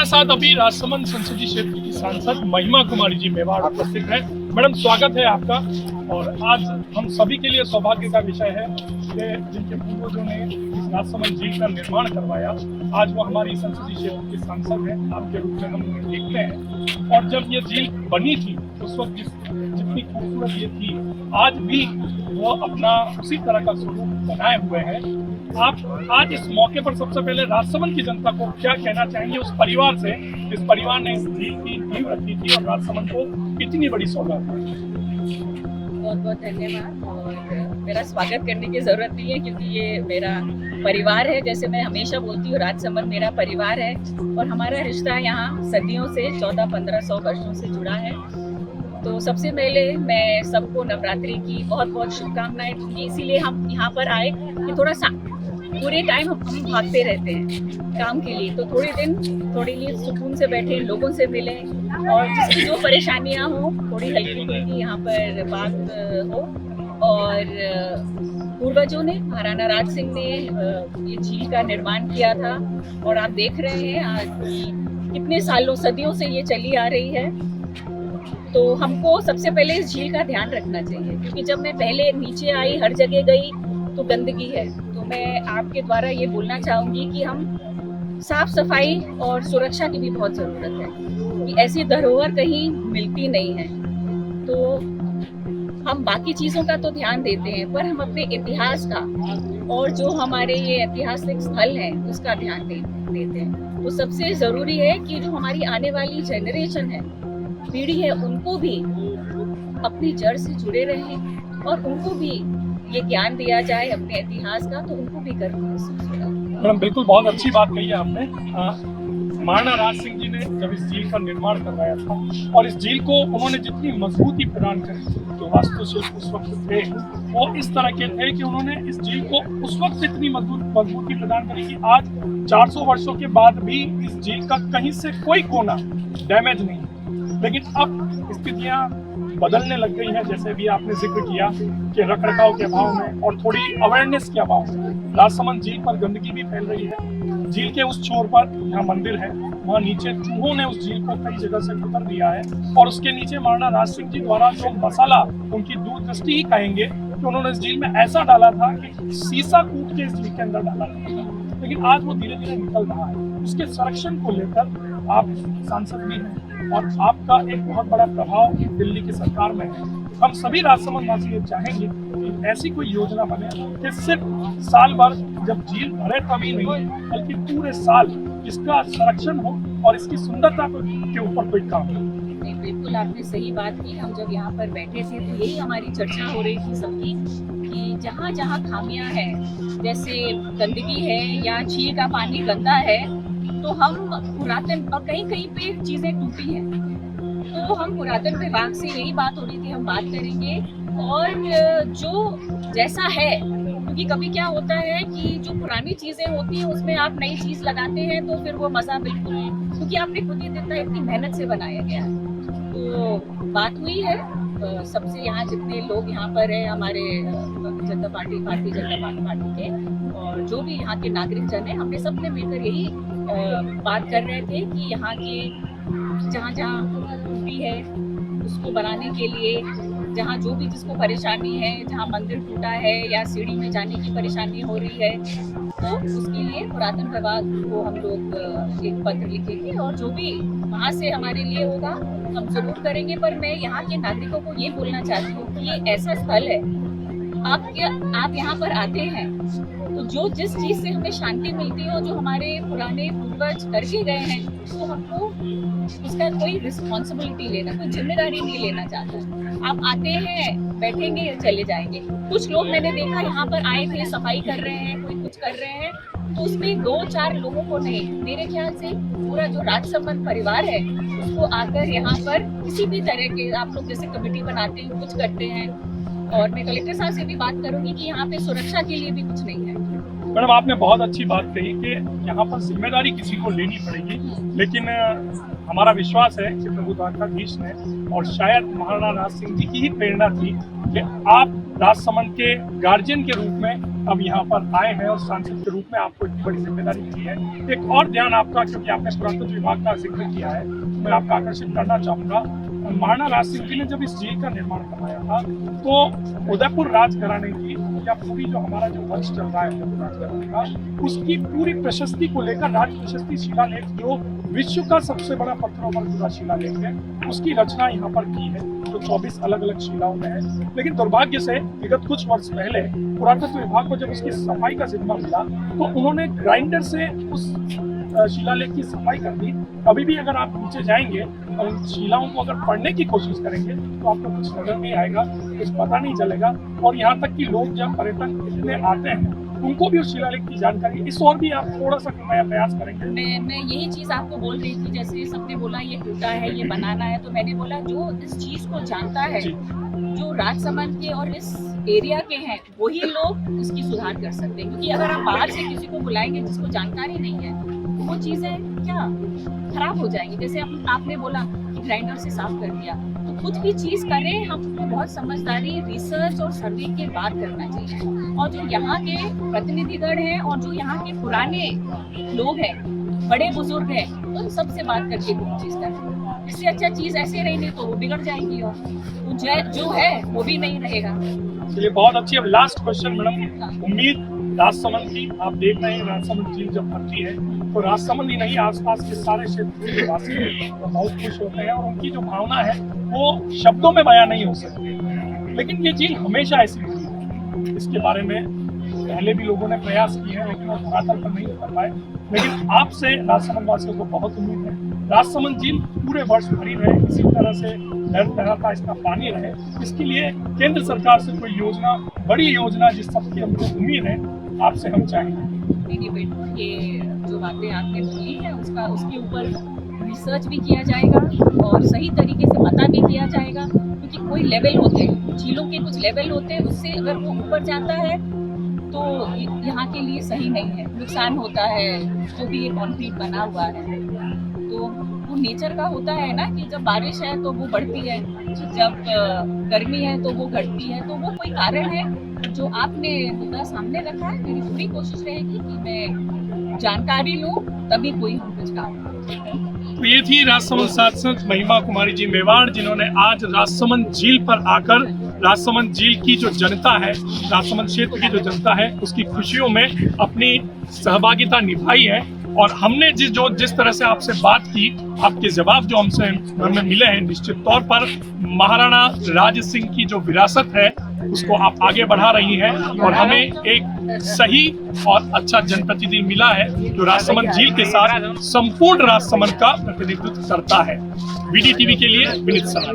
हमारे साथ अभी राजसमंद संसदीय क्षेत्र की सांसद महिमा कुमारी जी मेवाड़ उपस्थित है। मैडम, स्वागत है आपका। और आज हम सभी के लिए सौभाग्य का विषय है कि जिनके पूर्वजों ने इस राजसमंद झील का निर्माण करवाया, आज वो हमारी संसदीय क्षेत्र की सांसद है। आपके रूप में हम उन्हें देखते हैं। और जब ये झील बनी थी उस वक्त जितनी खूबसूरत ये थी, आज भी वो अपना उसी तरह का स्वरूप बनाए हुए हैं। आप आज इस मौके पर सबसे पहले राजसमंद की जनता को क्या कहना चाहेंगे उस परिवार से, जिस परिवार ने इस झील की नींव रखी थी और राजसमंद को इतनी बड़ी सौगात दी? बहुत बहुत धन्यवाद। और मेरा स्वागत करने की ज़रूरत नहीं है क्योंकि ये मेरा परिवार है। जैसे मैं हमेशा बोलती हूँ, राजसमंद मेरा परिवार है और हमारा रिश्ता यहाँ सदियों से 1400-1500 वर्षों से जुड़ा है। तो सबसे पहले मैं सबको नवरात्रि की बहुत बहुत शुभकामनाएं दूंगी। इसीलिए हम यहाँ पर आए कि थोड़ा सा पूरे टाइम हम भागते रहते हैं काम के लिए, तो थोड़ी लिए सुकून से बैठे, लोगों से मिले और जिसकी जो परेशानियां हो थोड़ी हल्की फुल्की यहाँ पर बात हो। और पूर्वजों ने, महाराणा राज सिंह ने ये झील का निर्माण किया था और आप देख रहे हैं आज कितने सालों सदियों से ये चली आ रही है। तो हमको सबसे पहले इस झील का ध्यान रखना चाहिए क्योंकि जब मैं पहले नीचे आई, हर जगह गई तो गंदगी है। तो मैं आपके द्वारा ये बोलना चाहूँगी कि हम साफ सफाई और सुरक्षा की भी बहुत ज़रूरत है कि ऐसी धरोहर कहीं मिलती नहीं है। तो हम बाकी चीज़ों का तो ध्यान देते हैं पर हम अपने इतिहास का और जो हमारे ये ऐतिहासिक स्थल हैं उसका ध्यान देते हैं। तो सबसे ज़रूरी है कि जो हमारी आने वाली जनरेशन है, पीढ़ी है, उनको भी अपनी जड़ से जुड़े रहें और उनको भी ये ज्ञान दिया जाए अपने इतिहास का, तो उनको भी गर्व महसूस होगा। मैडम, बिल्कुल बहुत अच्छी बात कही है आपने। महाराणा राज सिंह जी ने जब इस झील का निर्माण करवाया था और इस झील को उन्होंने जितनी मजबूती प्रदान करी, जो वास्तुशिल्प उस वक्त थे वो इस तरह के थे कि उन्होंने इस झील को उस वक्त इतनी मजबूती प्रदान करी कि आज 400 वर्षों के बाद भी इस झील का कहीं से कोई कोना डैमेज नहीं। लेकिन अब स्थितियां बदलने लग गई हैं, जैसे भी आपने जिक्र किया कि रखरखाव के अभाव में और थोड़ी अवेयरनेस के अभाव में राजसमंद झील पर गंदगी भी फैल रही है। झील के उस छोर पर जहाँ मंदिर है, वहाँ नीचे चूहों ने उस झील को कई जगह से कुतर दिया है और उसके नीचे महाराणा राज सिंह जी द्वारा जो मसाला, उनकी दूरदृष्टि ही कहेंगे कि उन्होंने इस झील में ऐसा डाला था कि शीशा कूट के इस झील के अंदर डाला था। लेकिन आज वो धीरे धीरे निकल रहा है। उसके संरक्षण को लेकर आप सांसद भी हैं और आपका एक बहुत बड़ा प्रभाव दिल्ली की सरकार में है। हम सभी राजसमंद वासी ये चाहेंगे कि ऐसी कोई योजना बने कि सिर्फ साल भर जब झील भरे तभी नहीं, बल्कि पूरे साल इसका संरक्षण हो और इसकी सुंदरता के ऊपर कोई काम हो। बिल्कुल आपने सही बात की। हम जब यहाँ पर बैठे थे तो यही हमारी चर्चा हो रही थी सबकी कि जहाँ जहाँ खामियां हैं, जैसे गंदगी है या झील का पानी गंदा है, तो हम पुरातन और कहीं कहीं पे चीजें टूटी हैं, तो हम पुरातन विभाग से यही बात हो रही थी, हम बात करेंगे। और जो जैसा है, क्योंकि कभी क्या होता है कि जो पुरानी चीजें होती हैं उसमें आप नई चीज लगाते हैं तो फिर वो मजा बिल्कुल नहीं, क्योंकि आपने खुद ही इतनी मेहनत से बनाया गया है। तो बात हुई है सबसे, यहाँ जितने लोग यहाँ पर है हमारे जनता पार्टी, भारतीय जनता पार्टी के और जो भी यहाँ के नागरिक जन है, हमने सबने मिलकर यही बात कर रहे थे कि यहाँ के जहाँ जहाँ टूटी है उसको बनाने के लिए, जहाँ जो भी जिसको परेशानी है, जहाँ मंदिर टूटा है या सीढ़ी में जाने की परेशानी हो रही है, तो उसके लिए पुरातन विभाग को हम लोग एक पत्र लिखेंगे और जो भी वहाँ से हमारे लिए होगा हम जरूर करेंगे। पर मैं यहाँ के नागरिकों को ये बोलना चाहती हूँ कि ये ऐसा स्थल है, आप यहाँ पर आते हैं तो जो जिस चीज से हमें शांति मिलती है और जो हमारे पुराने पूर्वज करके गए हैं, तो हमको उसका कोई रिस्पॉन्सिबिलिटी लेना, कोई जिम्मेदारी नहीं लेना चाहता। आप आते हैं, बैठेंगे, चले जाएंगे। कुछ लोग मैंने देखा यहाँ पर आए थे, सफाई कर रहे हैं, कोई कुछ कर रहे हैं, तो उसमें 2-4 लोगों को नहीं, मेरे ख्याल से पूरा जो राजसमंद परिवार है उसको आकर यहाँ पर किसी भी तरह के, आप लोग जैसे कमेटी बनाते हैं, कुछ करते हैं। और मैं कलेक्टर साहब से भी बात करूंगी कि यहाँ पे सुरक्षा के लिए भी कुछ नहीं है। मैडम, आपने बहुत अच्छी बात कही कि यहाँ पर जिम्मेदारी किसी को लेनी पड़ेगी, लेकिन हमारा विश्वास है कि प्रभु द्वारकाधीश ने और शायद महाराणा राज सिंह जी की ही प्रेरणा थी कि आप राजसमंद के गार्जियन के रूप में अब यहाँ पर आए हैं और सांसद के रूप में आपको एक बड़ी जिम्मेदारी मिली है। एक और ध्यान आपका, क्योंकि आपने पुरातत्व विभाग का जिक्र किया है, मैं आपका आकर्षित करना चाहूंगा। महाराणा राज सिंह जी ने जब इस झील का निर्माण करवाया था तो उदयपुर राजघराने की या पूरी जो हमारा जो वंश चल रहा है उदयपुर राजघराने का, उसकी पूरी प्रशस्ति को लेकर राज प्रशस्ति शिलालेख, जो विश्व का सबसे बड़ा पत्थरों पर जुड़ा शिलालेख है, उसकी रचना यहाँ पर की है, जो 24 अलग अलग शिलाओं में है। लेकिन दुर्भाग्य से विगत कुछ वर्ष पहले पुरातत्व विभाग को जब उसकी सफाई का जिम्मा मिला तो उन्होंने ग्राइंडर से उस शिलालेख की सफाई कर दी। अभी भी अगर आप नीचे जाएंगे और उन शिलाओं को अगर पढ़ने की कोशिश करेंगे तो आपको कुछ नजर नहीं आएगा, कुछ पता नहीं चलेगा। और यहाँ तक कि लोग जब पर्यटन इतने आते हैं उनको भी उस शिलालेख की जानकारी, इस और भी आप थोड़ा सा प्रयास करेंगे। मैं यही चीज आपको बोल रही थी, जैसे सबने बोला ये टूटा है, ये बनाना है, तो मैंने बोला जो इस चीज को जानता है, जो राजसमंद के और इस एरिया के हैं, वही लोग इसकी सुधार कर सकते हैं। क्योंकि अगर आप बाहर से किसी को बुलाएंगे जिसको जानकारी नहीं है, तो वो चीजें क्या खराब हो जाएंगी। जैसे आपने बोला कि ग्राइंडर से साफ कर दिया, तो कुछ भी चीज करें हमको बहुत समझदारी, रिसर्च और सर्वे के बाद करना चाहिए। और जो यहाँ के प्रतिनिधिगण हैं और जो यहाँ के पुराने लोग हैं, बड़े बुजुर्ग हैं, उन सबसे बात करके कोई चीज करें। इससे अच्छा चीज ऐसे रहेगी तो वो बिगड़ जाएगी और तो जो है वो भी नहीं रहेगा। चलिए, बहुत अच्छी। अब लास्ट क्वेश्चन मैडम, उम्मीद राजसमंद की, आप देख रहे हैं राजसमंद झील जब भरती है तो राजसमंद ही नहीं, आसपास के सारे क्षेत्र के वासी बहुत खुश होते हैं और उनकी जो भावना है वो शब्दों में बयां नहीं हो सकती। लेकिन ये झील हमेशा ऐसी रही है, इसके बारे में पहले भी लोगों ने प्रयास किए हैं लेकिन वो धरातल पर नहीं उतर पाए। लेकिन आपसे राजसमंद वासियों को बहुत उम्मीद है राजसमंद झील पूरे वर्ष भरी रहे, इसी तरह से लहरता इसका पानी रहे। इसके लिए केंद्र सरकार से कोई योजना, बड़ी योजना जिस सबकी हमको उम्मीद है, आपसे हम चाहेंगे। नहीं बिल्कुल, ये जो बातें आपने बोली है उसके ऊपर रिसर्च भी किया जाएगा और सही तरीके से पता भी किया जाएगा। क्योंकि कोई लेवल होते हैं, झीलों के कुछ लेवल होते हैं, उससे अगर वो ऊपर जाता है तो यहाँ के लिए सही नहीं है, नुकसान होता है। जो भी ये कॉन्क्रीट बना हुआ है तो वो नेचर का होता है ना, कि जब बारिश है तो वो बढ़ती है, जब गर्मी है तो वो घटती है। तो वो कोई कारण है जो आपने मुद्दा सामने रखा है। मेरी पूरी कोशिश रहेगी कि मैं जानकारी लूँ, तभी कोई हम कुछ काम। तो ये थी राजसमंद सांसद महिमा कुमारी जी मेवाड़, जिन्होंने आज राजसमंद झील पर आकर राजसमंद झील की जो जनता है, राजसमंद क्षेत्र की जो जनता है, उसकी खुशियों में अपनी सहभागिता निभाई है। और हमने जिस तरह से आपसे बात की, आपके जवाब जो हमें मिले हैं, निश्चित तौर पर महाराणा राज सिंह की जो विरासत है उसको आप आगे बढ़ा रही हैं और हमें एक सही और अच्छा जनप्रतिनिधि मिला है जो राजसमंद झील के साथ संपूर्ण राजसमंद का प्रतिनिधित्व करता है। VD TV के लिए विनीत सलाह।